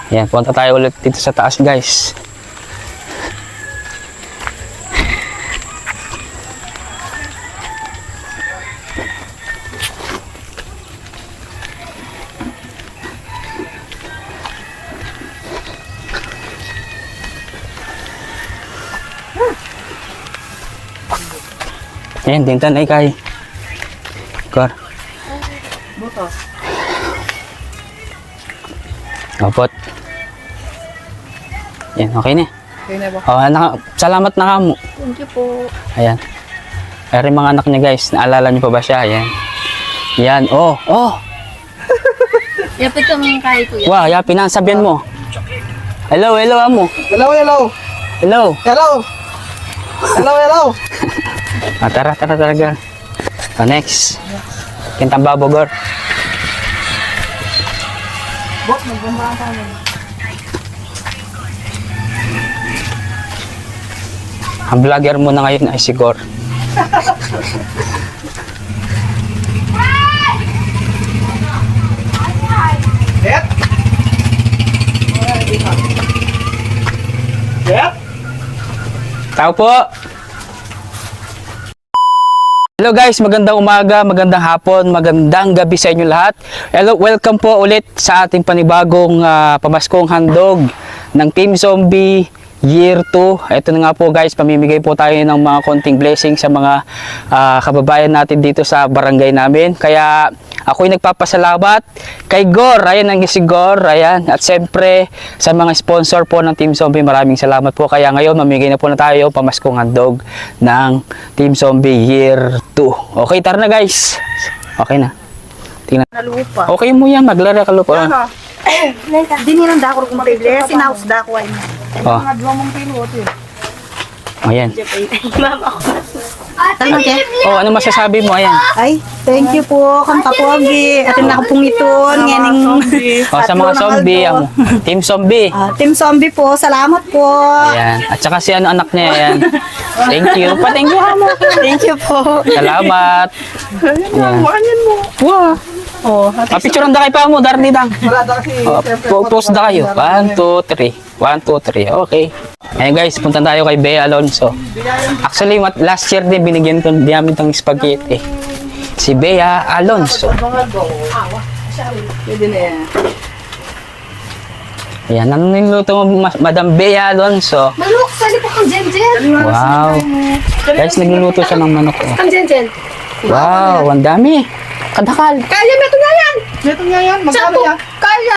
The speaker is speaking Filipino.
Ayan, punta tayo ulit dito sa taas guys. Ayan, dintan ay kay. Kor. Butos. Opot. Ayan, okay na. Okay na ba? Salamat na kamo. Thank you po. Ayan. Ay mga anak niya guys, naalala niyo pa ba siya? Ayan. Yan, oh. Yapit kami kahit kuya. Wow, ya pinansabihan mo. Hello, amo. Hello. Tara talaga. Next. Kintang babogor. Bot, magbamba ka naman. Ang vlogger mo na ngayon ay si Gor. Tao po. Hello guys, magandang umaga, magandang hapon, magandang gabi sa inyo lahat. Hello, welcome po ulit sa ating panibagong pamaskong handog ng Team Zombie Year 2. Ito na nga po guys, pamimigay po tayo ng mga konting blessing sa mga kababayan natin dito sa barangay namin. Kaya ako'y nagpapasalamat kay Gor, ayan ang si Gor, ayan. At siyempre sa mga sponsor po ng Team Zombie, maraming salamat po. Kaya ngayon mamigay na po na tayo pamaskong handog ng Team Zombie Year 2. Okay, tara na guys. Okay na. Tingnan. Nalupa. Okay mo yan, maglaro ka lupa. Dini lang dako kung mabibili. Sinaus dako ay. Oh. Mga duwa mong pinuot eh. Ayan. Ma'am ako. Talagang ke? Oh, ano masasabi mo? Ayan. Ay, thank you po. Kang kapogi. Atin na akong pungiton. Nganing. Oh, sa mga zombie, ang Team Zombie. Team Zombie po. Salamat po. Ayan. At saka si ano anak niya, ayan. Thank you. Pa-thank you mo. Thank you po. Salamat. Ayan. mo. Wow. Oh, Papicturean da kayo pa mo, Darni dang. Wala na kasi. Post da kayo. 1, 2, 3. 1, 2, 3. Okay. Ayan guys, punta tayo kay Bea Alonso. Actually, last year din binigyan to, namin itong spaghetti. Si Bea Alonso. Pwede na yan. Ayan, ano niluto mo, Madam Bea Alonso? Manok, sali po kang Jen-Jen. Wow. Guys, nagluluto siya ng manok. Oh. Kang Jen-Jen. Wow, ang dami. Kadakal. Kaya mo ito nga yan. Ito nga yan. Magkano Sampo. yan?